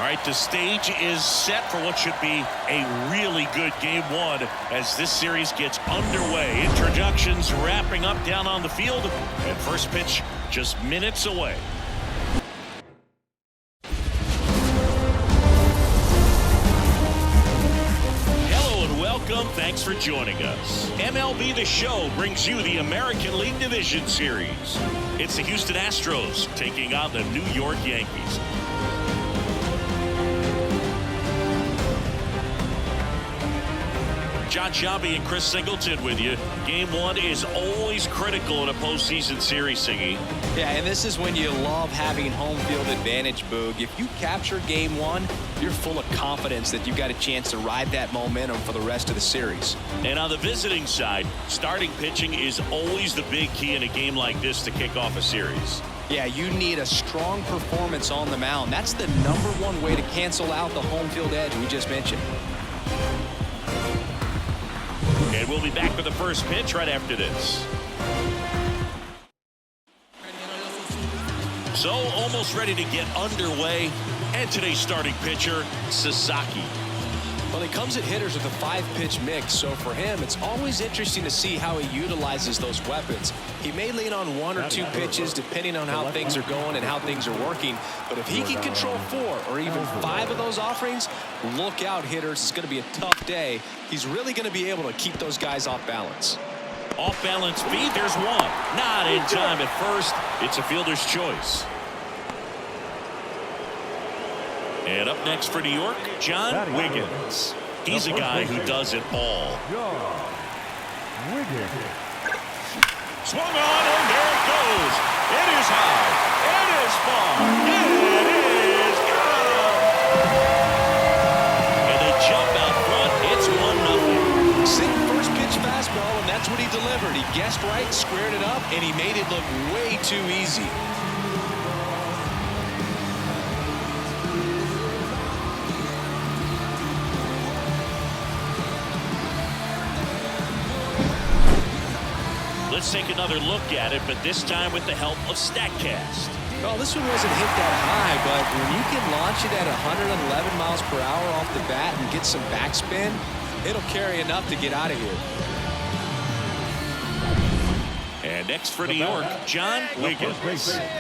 All right, the stage is set for what should be a really good game one as this series gets underway. Introductions wrapping up down on the field, and first pitch just minutes away. Hello and welcome. Thanks for joining us. MLB The Show brings you the American League Division Series. It's the Houston Astros taking on the New York Yankees. John Shabby and Chris Singleton with you. Game one is always critical in a postseason series, Singy. Yeah, and this is when you love having home field advantage, Boog. If you capture game one, you're full of confidence that you've got a chance to ride that momentum for the rest of the series. And on the visiting side, starting pitching is always the big key in a game like this to kick off a series. Yeah, you need a strong performance on the mound. That's the #1 way to cancel out the home field edge we just mentioned. And we'll be back with the first pitch right after this. So almost ready to get underway. And today's starting pitcher, Sasaki. Well, he comes at hitters with a 5-pitch mix, so for him, it's always interesting to see how he utilizes those weapons. He may lean on 1 or 2 pitches depending on how things are going and how things are working, but if he can control 4 or even 5 of those offerings, look out, hitters. It's going to be a tough day. He's really going to be able to keep those guys off balance. Off balance feed, there's one. Not in time at first. It's a fielder's choice. And up next for New York, John Wiggins. He's a guy who does it all. Swung on, and there it goes. It is high. It is far. It is gone. And they jump out front. It's 1-0. Sitting first pitch fastball, and that's what he delivered. He guessed right, squared it up, and he made it look way too easy. Let's take another look at it, but this time with the help of StatCast. Well, this one wasn't hit that high, but when you can launch it at 111 miles per hour off the bat and get some backspin, it'll carry enough to get out of here. And next for New York, John Wiggins.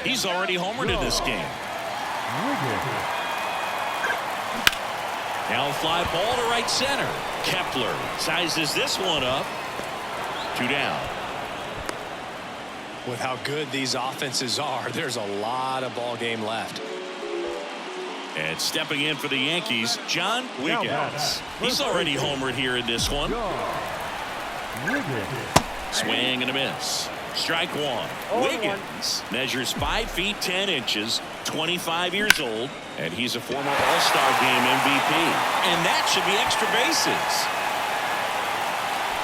He's already homered in this game. Now a fly ball to right center. Kepler sizes this one up. 2 down. With how good these offenses are, there's a lot of ball game left. And stepping in for the Yankees, John Wiggins. He's already homered here in this one. Swing and a miss. Strike one. Wiggins measures 5 feet 10 inches, 25 years old, and he's a former All-Star Game MVP. And that should be extra bases.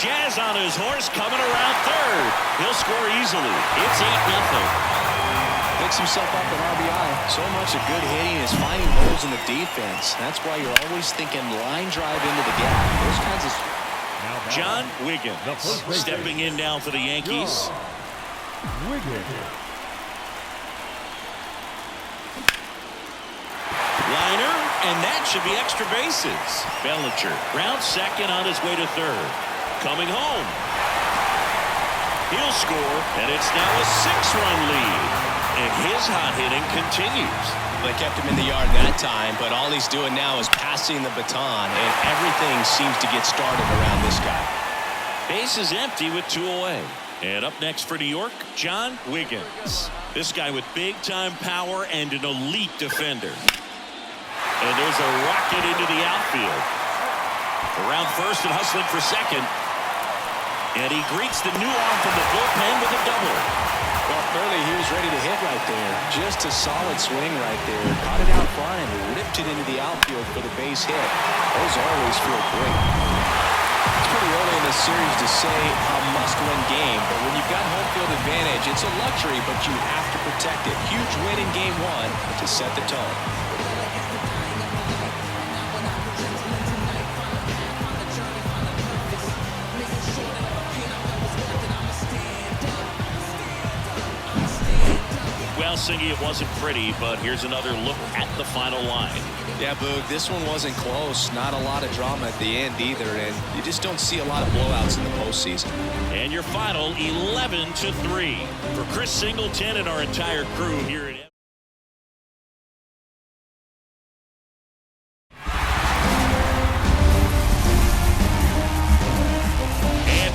Jazz on his horse coming around third. He'll score easily. It's 8-0. Picks himself up an RBI. So much of good hitting is finding holes in the defense. That's why you're always thinking line drive into the gap. Those kinds of... John Wiggins stepping in now for the Yankees. Liner, and that should be extra bases. Bellinger rounds second on his way to third. Coming home. He'll score, and it's now a 6-run lead. And his hot hitting continues. They kept him in the yard that time, but all he's doing now is passing the baton, and everything seems to get started around this guy. Base is empty with 2 away. And up next for New York, John Wiggins. This guy with big-time power and an elite defender. And there's a rocket into the outfield. Around first and hustling for second. And he greets the new arm from the bullpen with a double. Well, clearly he was ready to hit right there. Just a solid swing right there. Caught it out front and ripped it into the outfield for the base hit. Those always feel great. It's pretty early in the series to say a must-win game, but when you've got home field advantage, it's a luxury, but you have to protect it. Huge win in game one to set the tone. Well, Singy, it wasn't pretty, but here's another look at the final line. Yeah, Boog, this one wasn't close. Not a lot of drama at the end either, and you just don't see a lot of blowouts in the postseason. And your final 11-3 for Chris Singleton and our entire crew here at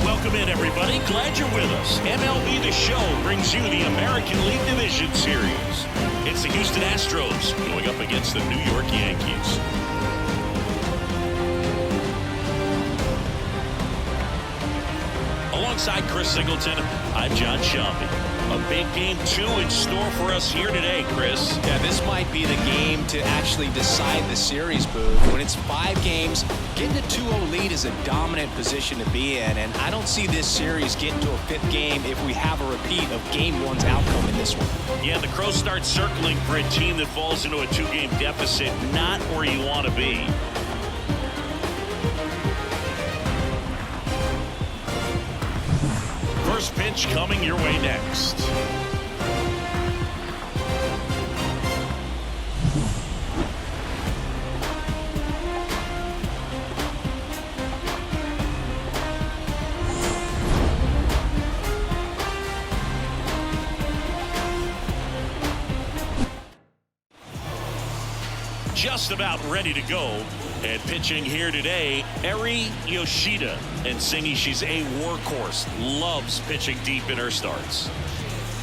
Welcome in, everybody. Glad you're with us. MLB The Show brings you the American League Division Series. It's the Houston Astros going up against the New York Yankees. Alongside Chris Singleton, I'm John Shelby. A big game 2 in store for us here today, Chris. Yeah, this might be the game to actually decide the series, Boo. When it's 5 games, getting a 2-0 lead is a dominant position to be in, and I don't see this series getting to a 5th game if we have a repeat of Game 1's outcome in this one. Yeah, the Crows start circling for a team that falls into a 2-game deficit, not where you want to be. First pitch coming your way next. Just about ready to go. And pitching here today, Eri Yoshida. And singing she's a workhorse. Loves pitching deep in her starts.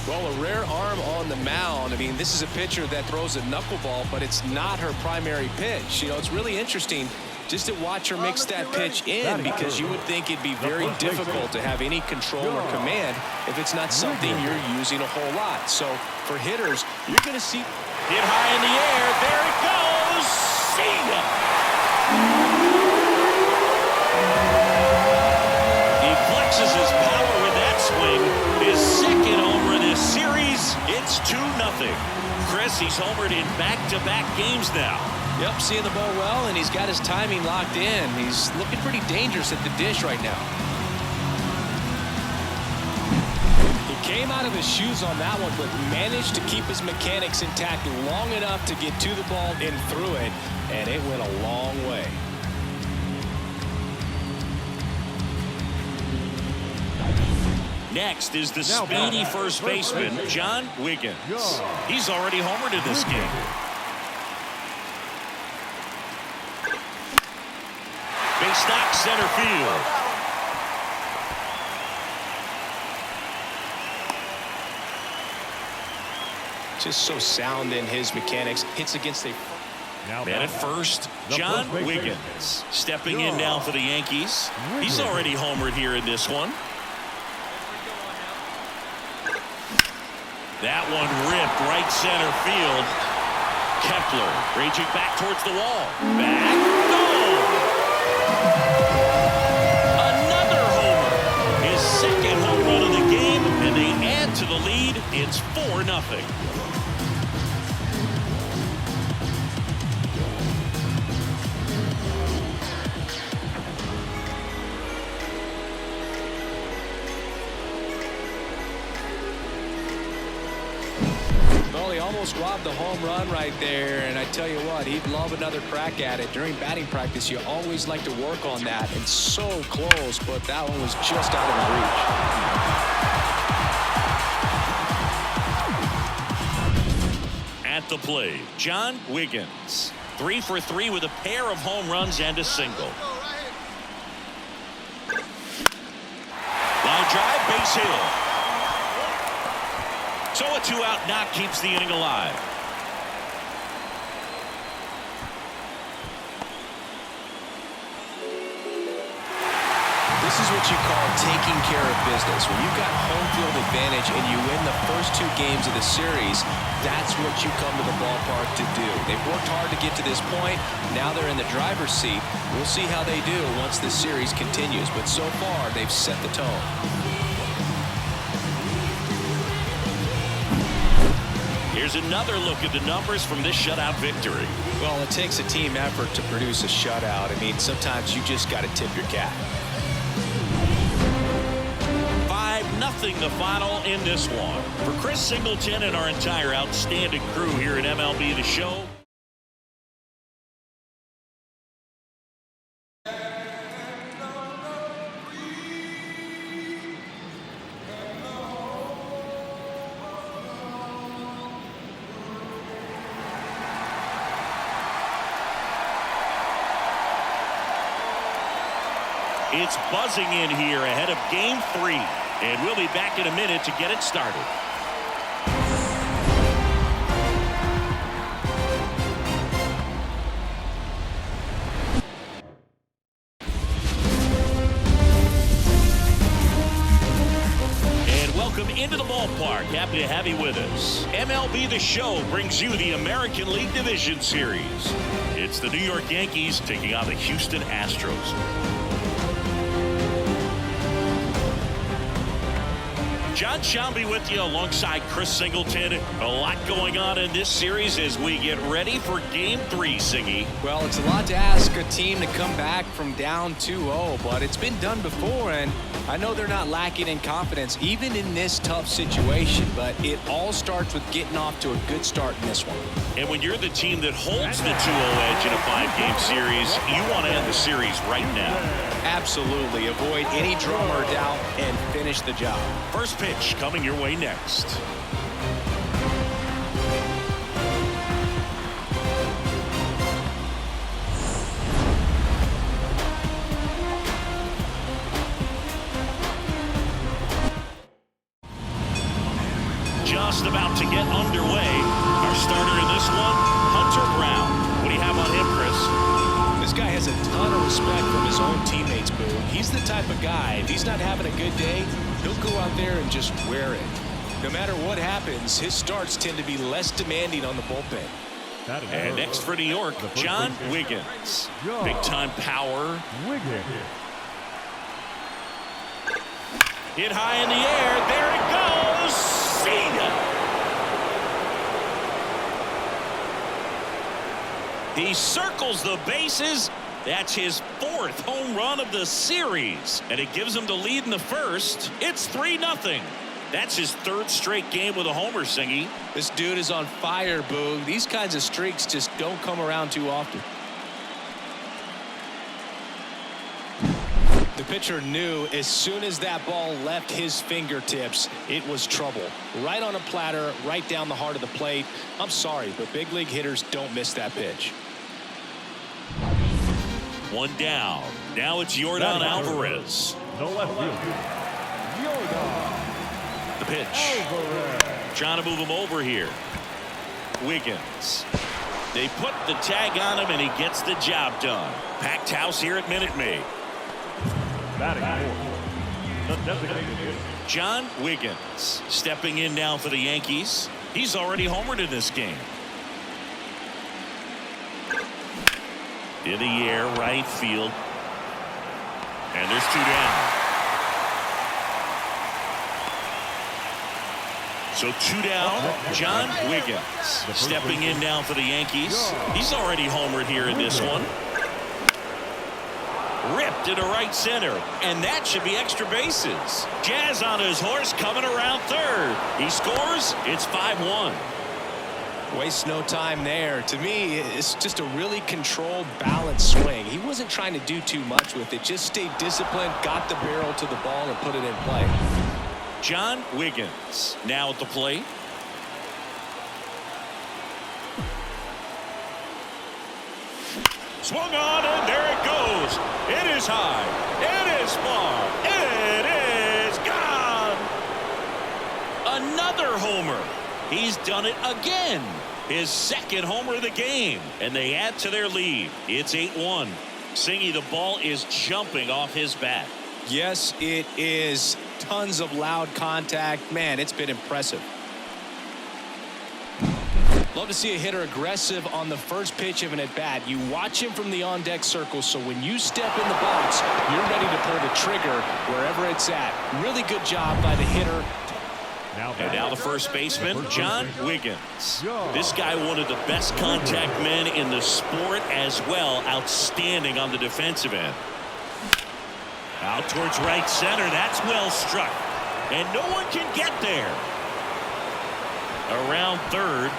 Well, a rare arm on the mound. I mean, this is a pitcher that throws a knuckleball, but it's not her primary pitch. You know, it's really interesting just to watch her mix that pitch in, because you would think it'd be very difficult to have any control or command if it's not something you're using a whole lot. So for hitters, you're going to see hit high in the air. There it goes. See ya. He flexes his power with that swing. His second homer in this series. It's 2-0. Chris, he's homered in back-to-back games now. Yep, seeing the ball well, and he's got his timing locked in. He's looking pretty dangerous at the dish right now. He came out of his shoes on that one, but managed to keep his mechanics intact long enough to get to the ball and through it, and it went a long way. Next is the speedy first baseman, John Wiggins. He's already homered in this game. Base knock center field. Just so sound in his mechanics. Hits against a... Man at first, John Wiggins. Stepping in now for the Yankees. He's already homered here in this one. That one ripped right center field. Kepler raging back towards the wall. Back. Another homer. His second home run of the game, and they add to the lead. It's 4-0. Well, he almost robbed the home run right there, and I tell you what, he'd love another crack at it. During batting practice, you always like to work on that, and so close, but that one was just out of reach. At the plate, John Wiggins. 3 for 3 with a pair of home runs and a single. Line drive, base hit. So a 2-out knock keeps the inning alive. This is what you call taking care of business. When you've got home field advantage and you win the first 2 games of the series, that's what you come to the ballpark to do. They've worked hard to get to this point. Now they're in the driver's seat. We'll see how they do once the series continues. But so far, they've set the tone. Here's another look at the numbers from this shutout victory. Well, it takes a team effort to produce a shutout. I mean, sometimes you just got to tip your cap. 5-0 the final in this one. For Chris Singleton and our entire outstanding crew here at MLB The Show. It's buzzing in here ahead of Game 3. And we'll be back in a minute to get it started. Welcome into the ballpark. Happy to have you with us. MLB The Show brings you the American League Division Series. It's the New York Yankees taking on the Houston Astros. John Shambi with you alongside Chris Singleton. A lot going on in this series as we get ready for Game 3, Singy. Well, it's a lot to ask a team to come back from down 2-0, but it's been done before, and I know they're not lacking in confidence even in this tough situation, but it all starts with getting off to a good start in this one. And when you're the team that holds the 2-0 edge in a 5-game series, you want to end the series right now. Absolutely. Avoid any drama or doubt and finish the job. First pitch coming your way next. Just about to get underway. Our starter in this one, Hunter Brown. What do you have on him, Chris? This guy has a ton of respect from his own teammates, Boo. He's the type of guy, if he's not having a good day, he'll go out there and just wear it. No matter what happens, his starts tend to be less demanding on the bullpen. And next for New York, John Wiggins. Big-time power. Hit high in the air. There it goes. See ya. He circles the bases. That's his 4th home run of the series. And it gives him the lead in the first. It's 3-0. That's his 3rd straight game with a homer, Singy. This dude is on fire, Boo. These kinds of streaks just don't come around too often. The pitcher knew as soon as that ball left his fingertips, it was trouble. Right on a platter, right down the heart of the plate. I'm sorry, but big league hitters don't miss that pitch. 1 down. Now it's Yordan Alvarez. No left field. The pitch. Trying to move him over here. Wiggins. They put the tag on him and he gets the job done. Packed house here at Minute Maid. John Wiggins stepping in now for the Yankees. He's already homered in this game. In the air, right field. And there's 2 down. So 2 down, John Wiggins stepping in now for the Yankees. He's already homered here in this one. Ripped into right center, and that should be extra bases. Jazz on his horse coming around 3rd. He scores. It's 5-1. Waste no time there. To me, it's just a really controlled, balanced swing. He wasn't trying to do too much with it. Just stayed disciplined, got the barrel to the ball, and put it in play. John Wiggins now at the plate. Swung on, and there it goes. It is high. It is far. It is gone. Another homer. He's done it again. His 2nd homer of the game. And they add to their lead. It's 8-1. Singy, the ball is jumping off his bat. Yes, it is. Tons of loud contact. Man, it's been impressive. Love to see a hitter aggressive on the first pitch of an at-bat. You watch him from the on-deck circle, so when you step in the box, you're ready to pull the trigger wherever it's at. Really good job by the hitter. And now the first baseman, John Wiggins. This guy, one of the best contact men in the sport as well. Outstanding on the defensive end. Out towards right center. That's well struck. And no one can get there. Around 3rd.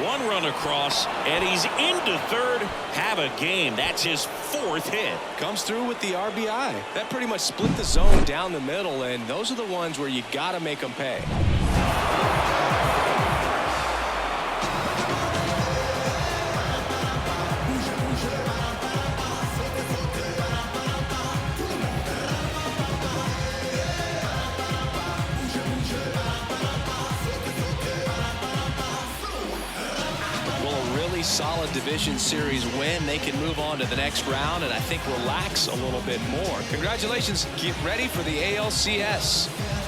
1 run across, and he's into 3rd. Have a game. That's his 4th hit. Comes through with the RBI. That pretty much split the zone down the middle, and those are the ones where you got to make them pay. solid division series win, they can move on to the next round and I think relax a little bit more. Congratulations. Get ready for the ALCS.